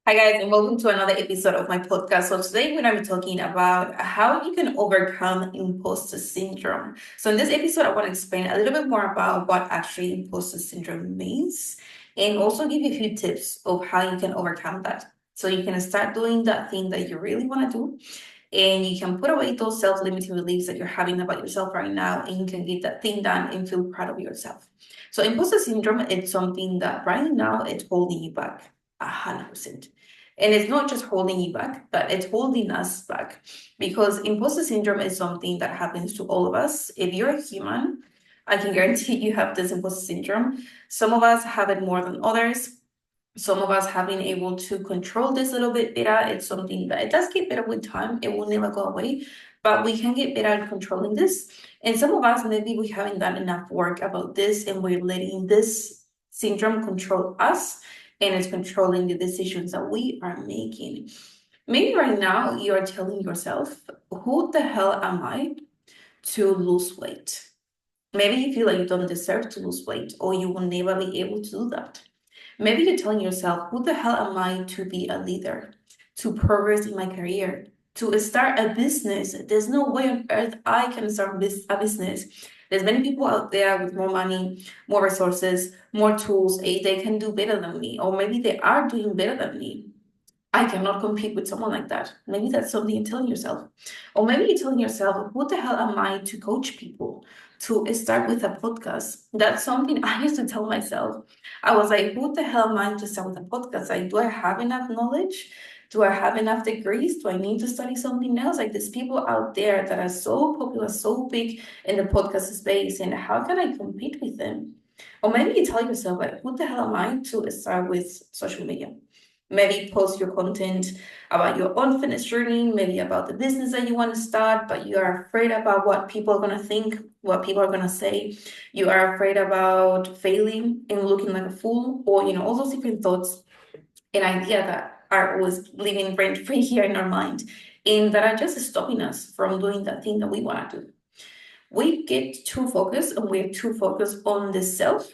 Hi, guys, and welcome to another episode of my podcast. So, today we're going to be talking about how you can overcome imposter syndrome. So, in this episode, I want to explain a little bit more about what actually imposter syndrome means and also give you a few tips of how you can overcome that. So, you can start doing that thing that you really want to do, and you can put away those self limiting beliefs that you're having about yourself right now, and you can get that thing done and feel proud of yourself. So, imposter syndrome is something that right now it's holding you back 100%. And it's not just holding you back, but it's holding us back because imposter syndrome is something that happens to all of us. If you're a human, I can guarantee you have this imposter syndrome. Some of us have it more than others. Some of us have been able to control this a little bit better. It's something that it does get better with time. It will never go away, but we can get better at controlling this. And some of us, maybe we haven't done enough work about this and we're letting this syndrome control us and it's controlling the decisions that we are making. Maybe right now you are telling yourself, who the hell am I to lose weight? Maybe you feel like you don't deserve to lose weight or you will never be able to do that. Maybe you're telling yourself, who the hell am I to be a leader, to progress in my career, to start a business? There's no way on earth I can start a business. There's many people out there with more money, more resources, more tools. They can do better than me, or maybe they are doing better than me. I cannot compete with someone like that. Maybe that's something you're telling yourself. Or maybe you're telling yourself, who the hell am I to coach people, to start with a podcast? That's something I used to tell myself. I was like, who the hell am I to start with a podcast? Like, do I have enough knowledge? Do I have enough degrees? Do I need to study something else? Like, there's people out there that are so popular, so big in the podcast space, and how can I compete with them? Or maybe you tell yourself, like, who the hell am I to start with social media? Maybe post your content about your own fitness journey, maybe about the business that you want to start, but you are afraid about what people are going to think, what people are going to say. You are afraid about failing and looking like a fool, or, all those different thoughts and ideas that are always living rent free here in our mind and that are just stopping us from doing that thing that we want to do. We get too focused and we're too focused on the self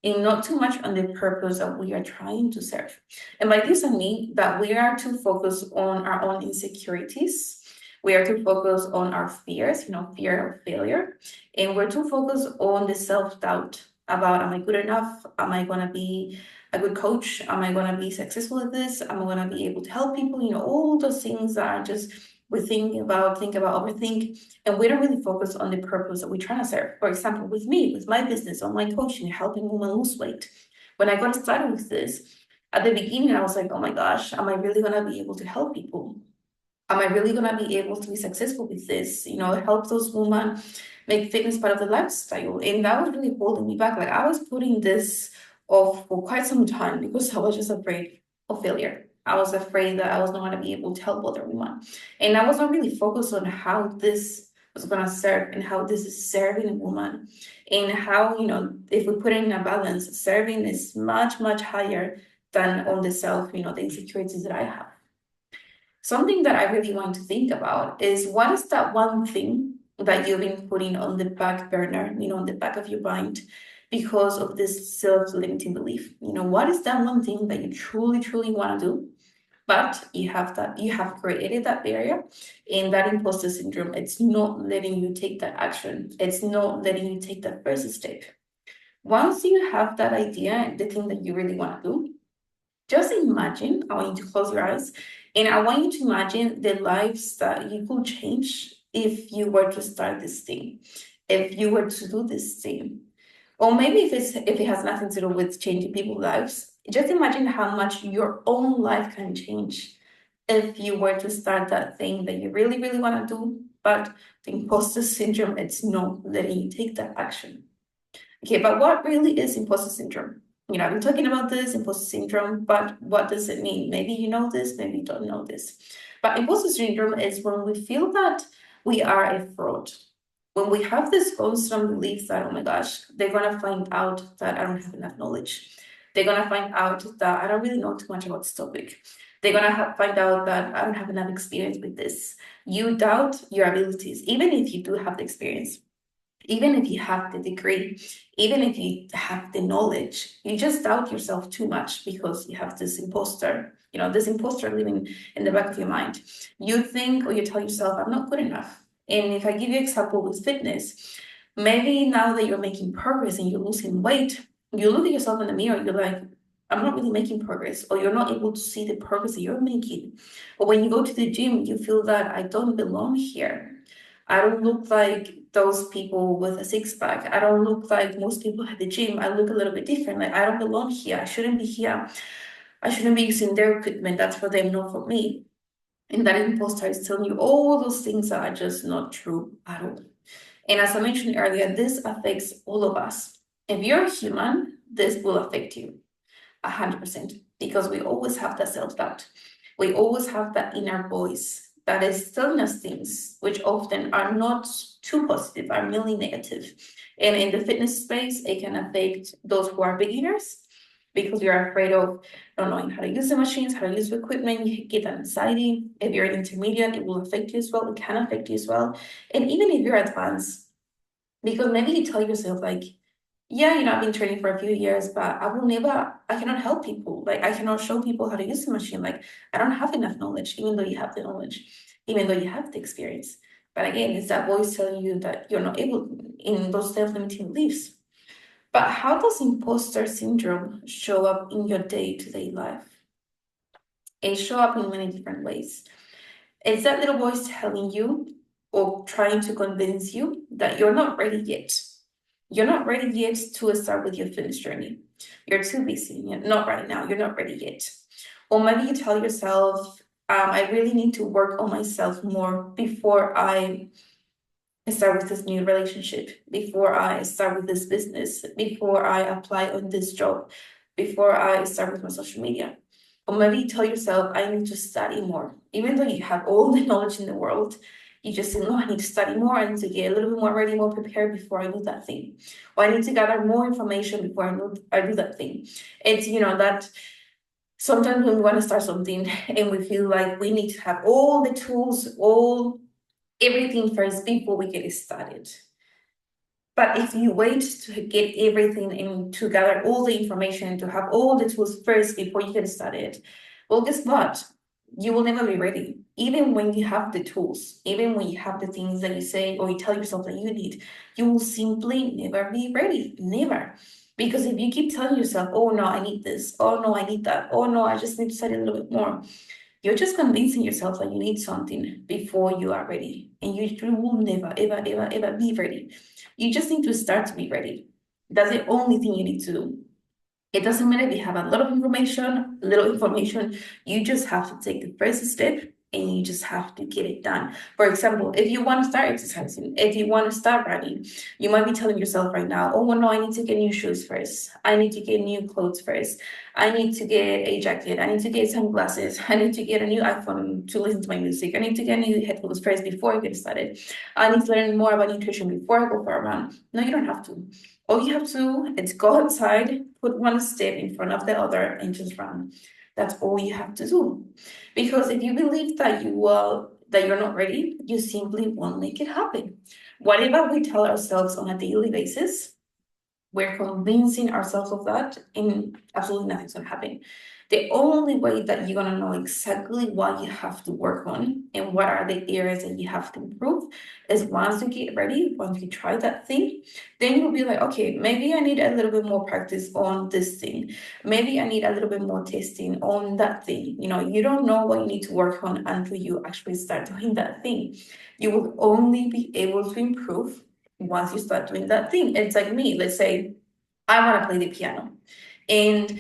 and not too much on the purpose that we are trying to serve. And by this, I mean that we are too focused on our own insecurities. We are too focused on our fears, fear of failure. And we're too focused on the self-doubt about, am I good enough? Am I going to be a good coach? Am I going to be successful at this? Am I going to be able to help people? All those things that are just we think about, overthink, and we don't really focus on the purpose that we're trying to serve. For example, with me, with my business, online coaching, helping women lose weight. When I got started with this, at the beginning, I was like, oh my gosh, am I really going to be able to help people? Am I really going to be able to be successful with this? Help those women make fitness part of the lifestyle. And that was really holding me back. Like I was putting this off for quite some time because I was just afraid of failure. I was afraid that I was not going to be able to help other women. And I was not really focused on how this was going to serve and how this is serving a woman. And how, if we put it in a balance, serving is much, much higher than on the self, the insecurities that I have. Something that I really want to think about is what is that one thing that you've been putting on the back burner, on the back of your mind because of this self-limiting belief? What is that one thing that you truly, truly want to do? But you have created that barrier and that imposter syndrome, it's not letting you take that action. It's not letting you take that first step. Once you have that idea, the thing that you really want to do, just imagine, I want you to close your eyes, and I want you to imagine the lives that you could change if you were to start this thing, if you were to do this thing. Or maybe if it has nothing to do with changing people's lives, just imagine how much your own life can change if you were to start that thing that you really, really want to do, but the imposter syndrome, it's not letting you take that action. Okay, but what really is imposter syndrome? I've been talking about this imposter syndrome, but what does it mean? Maybe you know this, maybe you don't know this. But imposter syndrome is when we feel that we are a fraud. When we have this constant belief that, oh my gosh, they're going to find out that I don't have enough knowledge. They're going to find out that I don't really know too much about this topic. They're going to find out that I don't have enough experience with this. You doubt your abilities, even if you do have the experience. Even if you have the degree, even if you have the knowledge, you just doubt yourself too much because you have this imposter, this imposter living in the back of your mind. You think or you tell yourself, I'm not good enough. And if I give you an example with fitness, maybe now that you're making progress and you're losing weight, you look at yourself in the mirror, you're like, I'm not really making progress, or you're not able to see the progress that you're making. Or when you go to the gym, you feel that I don't belong here. I don't look like those people with a six pack. I don't look like most people at the gym. I look a little bit different. Like I don't belong here. I shouldn't be here. I shouldn't be using their equipment. That's for them, not for me. And that imposter is telling you all those things that are just not true at all. And as I mentioned earlier, this affects all of us. If you're human, this will affect you 100% because we always have that self-doubt. We always have that inner voice that is telling us things which often are not too positive, are mainly negative. And in the fitness space, it can affect those who are beginners because you're afraid of not knowing how to use the machines, how to use the equipment, you get anxiety. If you're an intermediate, it will affect you as well. It can affect you as well. And even if you're advanced, because maybe you tell yourself like, yeah, I've been training for a few years, but I cannot help people. Like, I cannot show people how to use the machine. Like, I don't have enough knowledge, even though you have the knowledge, even though you have the experience. But again, it's that voice telling you that you're not able in those self-limiting beliefs. But how does imposter syndrome show up in your day-to-day life? It show up in many different ways. It's that little voice telling you or trying to convince you that you're not ready yet. You're not ready yet to start with your fitness journey. You're too busy. Not right now. You're not ready yet. Or maybe you tell yourself, I really need to work on myself more before I start with this new relationship, before I start with this business, before I apply on this job, before I start with my social media. Or maybe you tell yourself, I need to study more. Even though you have all the knowledge in the world, you just say, no, I need to study more. I need to get a little bit more ready, more prepared before I do that thing. Or I need to gather more information before I do that thing. It's, that sometimes when we want to start something and we feel like we need to have all the tools, everything first before we get started. But if you wait to get everything and to gather all the information, to have all the tools first before you get started, well, guess what? You will never be ready. Even when you have the tools, even when you have the things that you say or you tell yourself that you need, you will simply never be ready. Never. Because if you keep telling yourself, oh no, I need this, oh no, I need that, oh no, I just need to study a little bit more, you're just convincing yourself that you need something before you are ready. And you will never, ever, ever, ever be ready. You just need to start to be ready. That's the only thing you need to do. It doesn't matter if you have a lot of information, little information, you just have to take the first step and you just have to get it done. For example, if you want to start exercising, if you want to start running, you might be telling yourself right now, oh, well, no, I need to get new shoes first. I need to get new clothes first. I need to get a jacket. I need to get sunglasses. I need to get a new iPhone to listen to my music. I need to get new headphones first before I get started. I need to learn more about nutrition before I go for a run. No, you don't have to. All you have to do is go outside, put one step in front of the other, and just run. That's all you have to do. Because if you believe that you're not ready, you simply won't make it happen. Whatever we tell ourselves on a daily basis, we're convincing ourselves of that, and absolutely nothing's gonna happen. The only way that you're gonna know exactly what you have to work on and what are the areas that you have to improve is once you get ready, once you try that thing, then you'll be like, okay, maybe I need a little bit more practice on this thing. Maybe I need a little bit more testing on that thing. You don't know what you need to work on until you actually start doing that thing. You will only be able to improve once you start doing that thing. It's like me, let's say I want to play the piano. And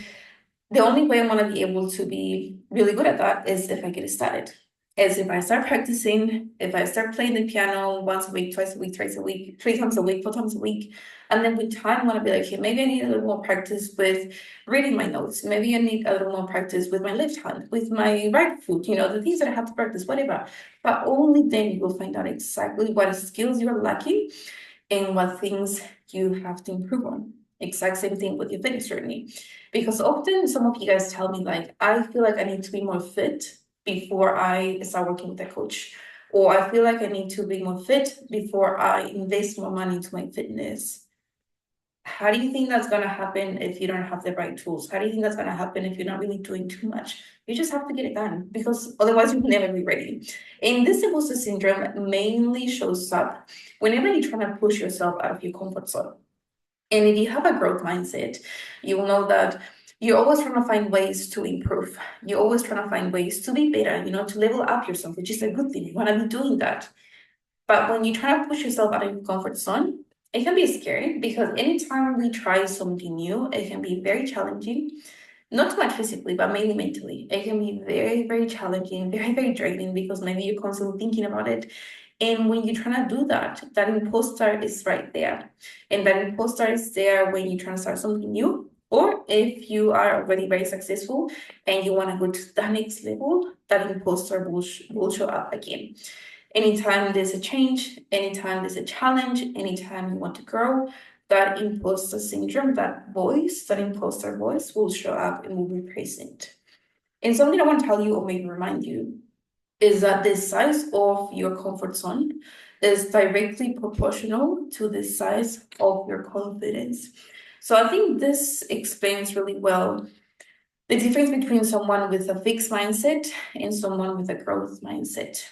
the only way I'm going to be able to be really good at that is if I get started. Is if I start practicing, if I start playing the piano once a week, twice a week, thrice a week, 3 times a week, 4 times a week. And then with time, I'm going to be like, okay, maybe I need a little more practice with reading my notes. Maybe I need a little more practice with my left hand, with my right foot, the things that I have to practice, whatever. But only then you will find out exactly what skills you're lacking and what things you have to improve on. Exact same thing with your fitness journey. Because often some of you guys tell me, like, I feel like I need to be more fit before I start working with a coach. Or I feel like I need to be more fit before I start training with a or I feel like I need to be more fit before I invest more money into my fitness. How do you think that's going to happen if you don't have the right tools? How do you think that's going to happen if you're not really doing too much? You just have to get it done because otherwise you'll never be ready. And this imposter syndrome mainly shows up whenever you're trying to push yourself out of your comfort zone. And if you have a growth mindset, you will know that you're always trying to find ways to improve. You're always trying to find ways to be better, to level up yourself, which is a good thing. You want to be doing that. But when you try to push yourself out of your comfort zone, it can be scary because anytime we try something new, it can be very challenging. Not too much physically, but mainly mentally. It can be very, very challenging, very, very draining because maybe you're constantly thinking about it. And when you're trying to do that, that imposter is right there. And that imposter is there when you're trying to start something new. Or if you are already very successful and you want to go to the next level, that imposter will show up again. Anytime there's a change, anytime there's a challenge, anytime you want to grow, that imposter syndrome, that voice, that imposter voice will show up and will be present. And something I want to tell you or maybe remind you is that the size of your comfort zone is directly proportional to the size of your confidence. So I think this explains really well the difference between someone with a fixed mindset and someone with a growth mindset.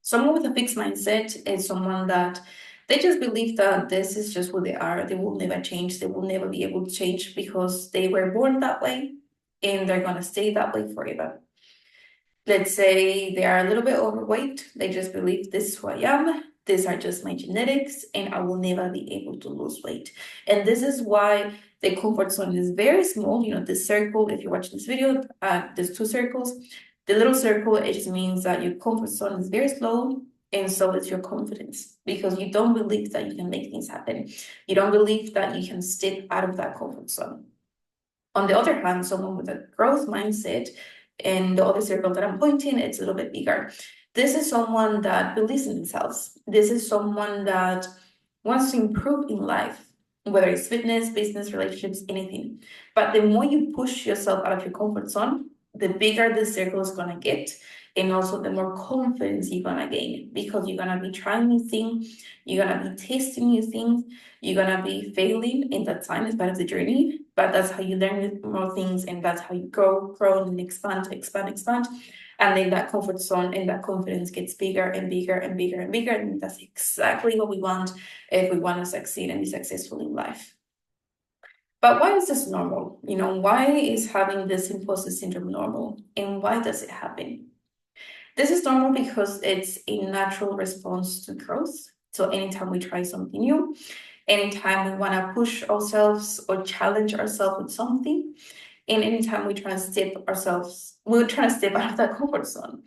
Someone with a fixed mindset is someone that they just believe that this is just who they are. They will never change. They will never be able to change because they were born that way and they're going to stay that way forever. Let's say they are a little bit overweight. They just believe this is who I am. These are just my genetics and I will never be able to lose weight. And this is why the comfort zone is very small. This circle, if you're watching this video, there's two circles. The little circle, it just means that your comfort zone is very slow and so is your confidence because you don't believe that you can make things happen. You don't believe that you can step out of that comfort zone. On the other hand, someone with a growth mindset, and the other circle that I'm pointing, it's a little bit bigger. This is someone that believes in themselves. This is someone that wants to improve in life, whether it's fitness, business, relationships, anything. But the more you push yourself out of your comfort zone, the bigger the circle is going to get. And also the more confidence you're going to gain because you're going to be trying new things. You're going to be testing new things. You're going to be failing in that time as part of the journey. But that's how you learn more things and that's how you grow and expand. And then that comfort zone and that confidence gets bigger and bigger and bigger and bigger. And that's exactly what we want if we want to succeed and be successful in life. But why is this normal? Why is having this imposter syndrome normal? And why does it happen? This is normal because it's a natural response to growth. So anytime we try something new, anytime we want to push ourselves or challenge ourselves with something, and anytime we're trying to step out of that comfort zone.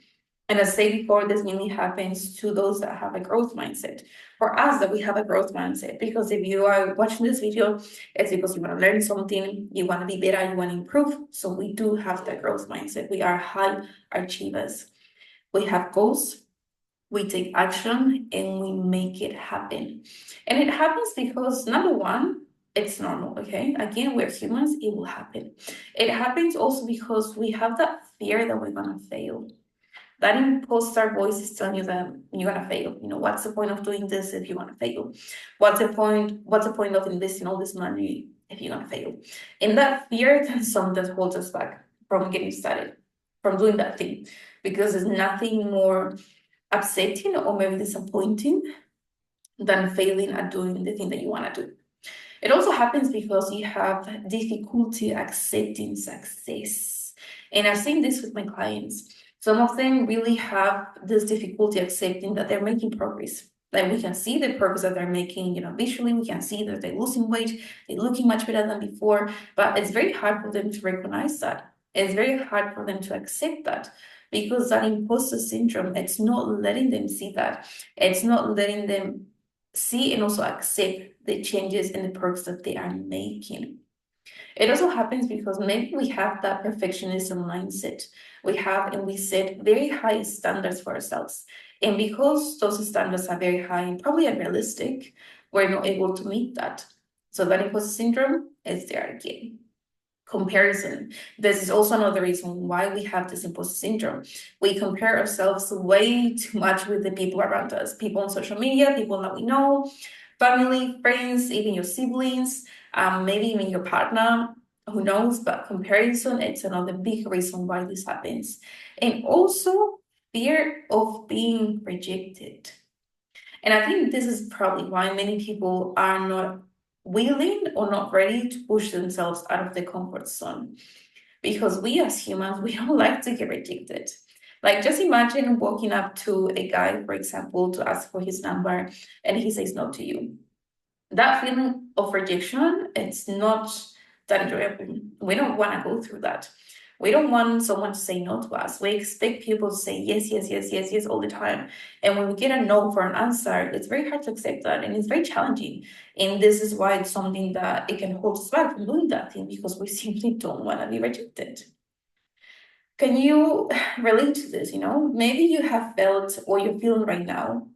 And as I said before, this mainly happens to those that have a growth mindset. For us, that we have a growth mindset, because if you are watching this video, it's because you want to learn something, you want to be better, you want to improve. So we do have that growth mindset. We are high achievers. We have goals, we take action, and we make it happen. And it happens because, number one, it's normal, okay? Again, we're humans, it will happen. It happens also because we have that fear that we're gonna fail. That imposter voice is telling you that you're gonna fail. What's the point of doing this if you're gonna fail? What's the point of investing all this money if you're gonna fail? And that fear can sometimes hold us back from getting started, from doing that thing, because there's nothing more upsetting or maybe disappointing than failing at doing the thing that you want to do. It also happens because you have difficulty accepting success. And I've seen this with my clients. Some of them really have this difficulty accepting that they're making progress. Like we can see the progress that they're making, visually, we can see that they're losing weight, they're looking much better than before, but it's very hard for them to recognize that. It's very hard for them to accept that because that imposter syndrome, it's not letting them see that. It's not letting them see and also accept the changes and the progress that they are making. It also happens because maybe we have that perfectionism mindset. We set very high standards for ourselves. And because those standards are very high and probably unrealistic, we're not able to meet that. So that imposter syndrome is there again. Comparison. This is also another reason why we have this imposter syndrome. We compare ourselves way too much with the people around us, people on social media, people that we know, family, friends, even your siblings, maybe even your partner, who knows? But comparison, it's another big reason why this happens. And also fear of being rejected. And I think this is probably why many people are not willing or not ready to push themselves out of the comfort zone. Because we as humans, we don't like to get rejected. Like, just imagine walking up to a guy, for example, to ask for his number, and he says no to you. That feeling of rejection, it's not that enjoyable. We don't want to go through that. We don't want someone to say no to us. We expect people to say yes, yes, yes, yes, yes all the time. And when we get a no for an answer, it's very hard to accept that, and it's very challenging. And this is why it's something that it can hold us back from doing that thing, because we simply don't want to be rejected. Can you relate to this? Maybe you have felt or you're feeling right now,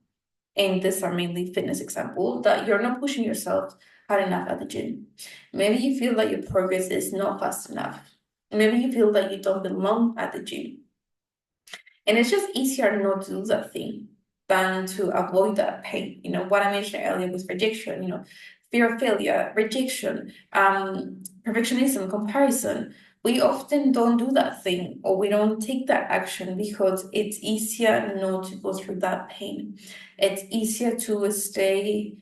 and these are mainly fitness example, that you're not pushing yourself hard enough at the gym. Maybe you feel that your progress is not fast enough. Maybe you feel that you don't belong at the gym. And it's just easier not to do that thing than to avoid that pain. What I mentioned earlier with rejection, fear of failure, rejection, perfectionism, comparison. We often don't do that thing, or we don't take that action because it's easier not to go through that pain. It's easier to stay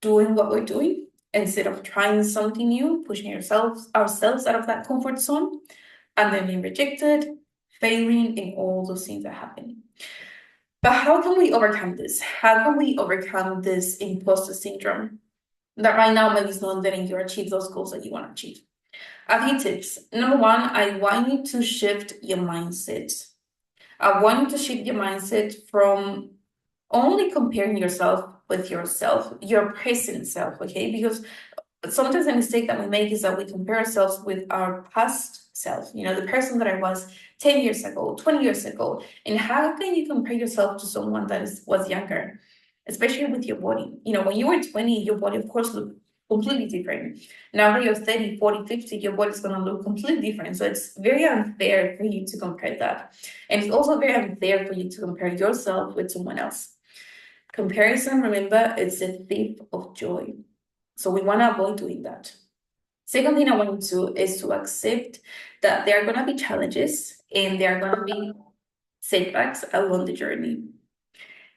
doing what we're doing instead of trying something new, pushing ourselves out of that comfort zone, and then being rejected, failing, and all those things that happen. But how can we overcome this? How can we overcome this imposter syndrome that right now maybe is not letting you achieve those goals that you want to achieve? A few tips. Number one, I want you to shift your mindset. I want you to shift your mindset from only comparing yourself with yourself, your present self, okay? Because sometimes the mistake that we make is that we compare ourselves with our past self, the person that I was 10 years ago, 20 years ago. And how can you compare yourself to someone that was younger, especially with your body? When you were 20, your body, of course, looked completely different. Now that you're 30, 40, 50, your body's going to look completely different. So it's very unfair for you to compare that. And it's also very unfair for you to compare yourself with someone else. Comparison, remember, it's a thief of joy. So we want to avoid doing that. Second thing I want you to do is to accept that there are going to be challenges and there are going to be setbacks along the journey.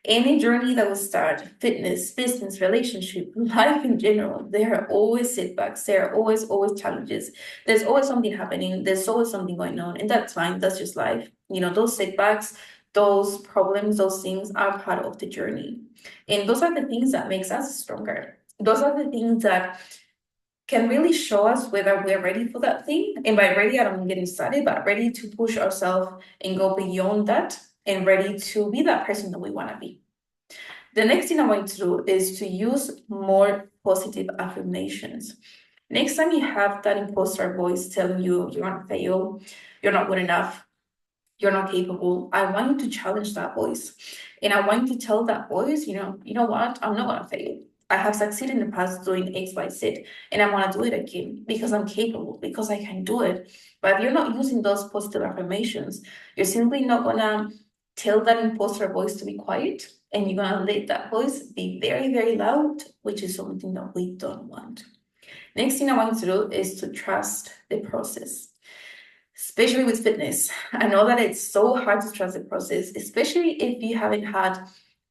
Any journey that will start, fitness, business, relationship, life in general, there are always setbacks. There are always challenges. There's always something happening. There's always something going on. And that's fine. That's just life. Those setbacks, those problems, those things are part of the journey. And those are the things that makes us stronger. Those are the things that can really show us whether we're ready for that thing. And by ready, I don't mean getting started, but ready to push ourselves and go beyond that, and ready to be that person that we want to be. The next thing I want to do is to use more positive affirmations. Next time you have that imposter voice telling you you're going to fail, you're not good enough, you're not capable, I want you to challenge that voice. And I want you to tell that voice, you know what, I'm not going to fail. I have succeeded in the past doing X, Y, Z, and I want to do it again because I'm capable, because I can do it. But if you're not using those positive affirmations, you're simply not going to tell that imposter voice to be quiet, and you're going to let that voice be very, very loud, which is something that we don't want. Next thing I want you to do is to trust the process, especially with fitness. I know that it's so hard to trust the process, especially if you haven't had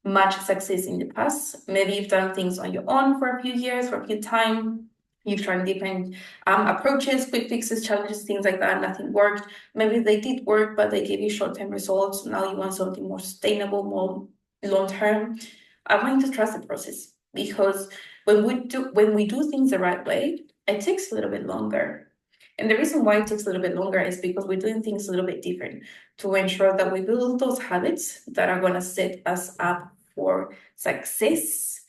much success in the past. Maybe you've done things on your own for a few years, for a few time. You've tried different approaches, quick fixes, challenges, things like that. Nothing worked. Maybe they did work, but they gave you short-term results. Now you want something more sustainable, more long-term. I want you to trust the process, because when we do things the right way, it takes a little bit longer. And the reason why it takes a little bit longer is because we're doing things a little bit different to ensure that we build those habits that are going to set us up for success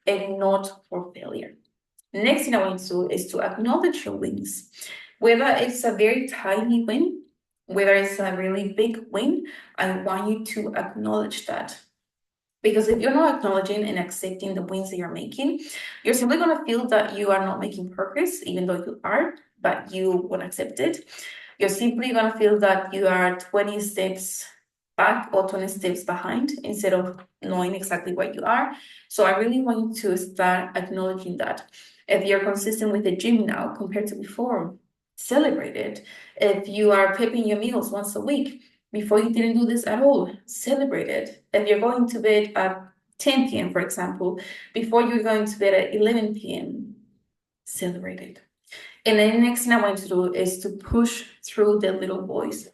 and not for failure. Next thing I want to do is to acknowledge your wins. Whether it's a very tiny win, whether it's a really big win, I want you to acknowledge that. Because if you're not acknowledging and accepting the wins that you're making, you're simply going to feel that you are not making progress, even though you are. but you won't accept it. You're simply going to feel that you are 20 steps back or 20 steps behind instead of knowing exactly where you are. So I really want you to start acknowledging that. If you're consistent with the gym now compared to before, celebrate it. If you are prepping your meals once a week, before you didn't do this at all, celebrate it. If you're going to bed at 10 p.m., for example, before you're going to bed at 11 p.m., celebrate it. And then the next thing I want you to do is to push through the little voice,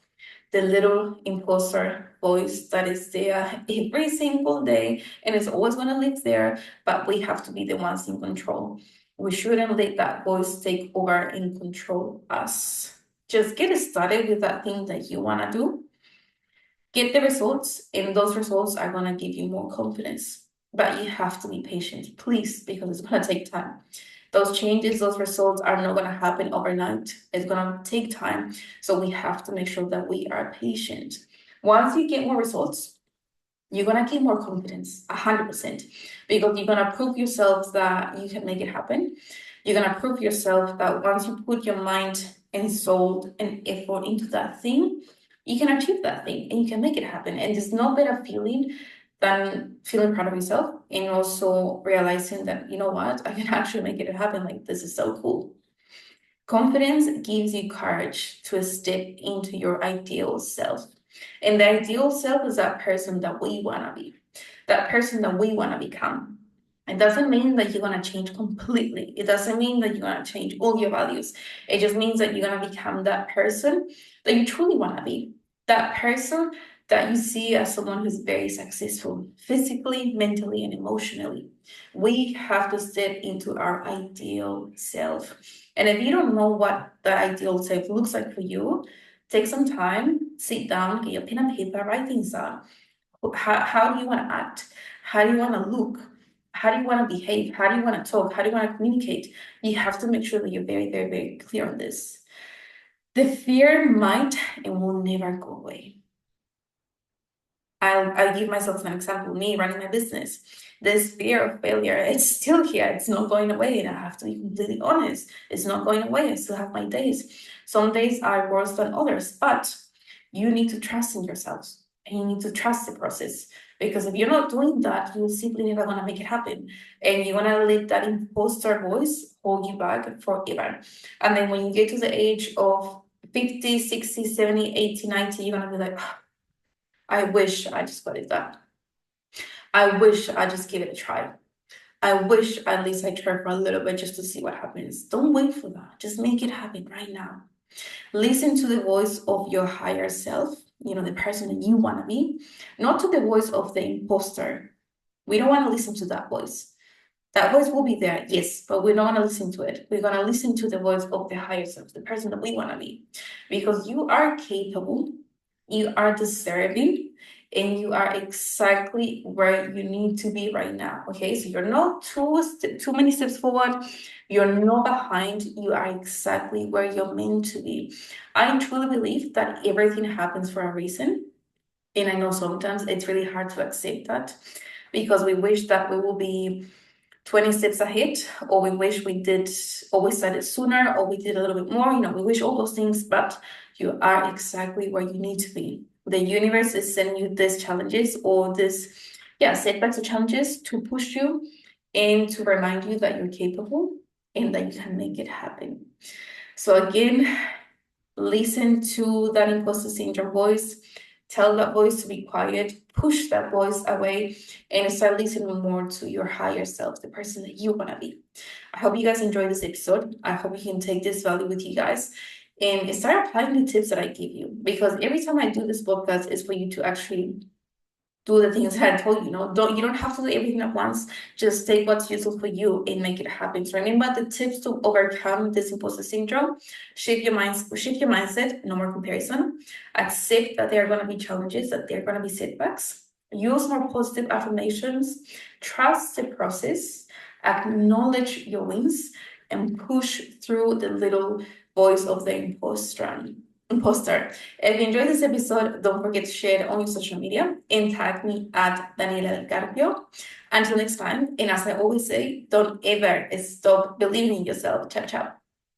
the little imposter voice that is there every single day and it's always going to live there, but we have to be the ones in control. We shouldn't let that voice take over and control us. Just get started with that thing that you want to do. Get the results, and those results are going to give you more confidence. But you have to be patient, please, because it's going to take time. Those changes, those results are not going to happen overnight. It's going to take time. So we have to make sure that we are patient. Once you get more results, you're going to get more confidence, 100%, because you're going to prove yourself that you can make it happen. You're going to prove yourself that once you put your mind and soul and effort into that thing, you can achieve that thing and you can make it happen. And there's no better feeling than feeling proud of yourself and also realizing that, you know what, I can actually make it happen. Like, this is so cool. Confidence gives you courage to step into your ideal self. And the ideal self is that person that we want to be, that person that we want to become. It doesn't mean that you're going to change completely. It doesn't mean that you're going to change all your values. It just means that you're going to become that person that you truly want to be. That person that you see as someone who's very successful, physically, mentally, and emotionally. We have to step into our ideal self. And if you don't know what the ideal self looks like for you, take some time, sit down, get your pen and paper, write things down. How do you want to act? How do you want to look? How do you want to behave? How do you want to talk? How do you want to communicate? You have to make sure that you're very, very, very clear on this. The fear might and will never go away. I'll give myself an example, me running my business. This fear of failure, it's still here. It's not going away. And I have to be completely honest. It's not going away. I still have my days. Some days are worse than others, but you need to trust in yourselves and you need to trust the process. Because if you're not doing that, you're simply never going to make it happen. And you're going to let that imposter voice hold you back forever. And then when you get to the age of 50, 60, 70, 80, 90, you're going to be like, I wish I just got it done. I wish I just gave it a try. I wish at least I tried for a little bit just to see what happens. Don't wait for that. Just make it happen right now. Listen to the voice of your higher self, the person that you want to be, not to the voice of the imposter. We don't want to listen to that voice. That voice will be there, yes, but we don't want to listen to it. We're going to listen to the voice of the higher self, the person that we want to be, because you are capable, you are deserving, and you are exactly where you need to be right now. Okay, so you're not too many steps forward, you're not behind, you are exactly where you're meant to be. I truly believe that everything happens for a reason, and I know sometimes it's really hard to accept that because we wish that we will be 20 steps ahead, or we wish we started sooner, or we did a little bit more. We wish all those things, but you are exactly where you need to be. The universe is sending you these challenges or setbacks or challenges to push you and to remind you that you're capable and that you can make it happen. So again, listen to that imposter syndrome voice. Tell that voice to be quiet, push that voice away, and start listening more to your higher self, the person that you want to be. I hope you guys enjoyed this episode. I hope you can take this value with you guys and start applying the tips that I give you. Because every time I do this podcast, it's for you to actually do the things that I told you. You don't have to do everything at once. Just take what's useful for you and make it happen. So remember the tips to overcome this imposter syndrome. Shift your mindset, no more comparison. Accept that there are going to be challenges, that there are going to be setbacks. Use more positive affirmations. Trust the process. Acknowledge your wins and push through the little voice of the imposter. If you enjoyed this episode, don't forget to share it on your social media and tag me at Daniela Del Carpio. Until next time, and as I always say, don't ever stop believing in yourself. Ciao, ciao.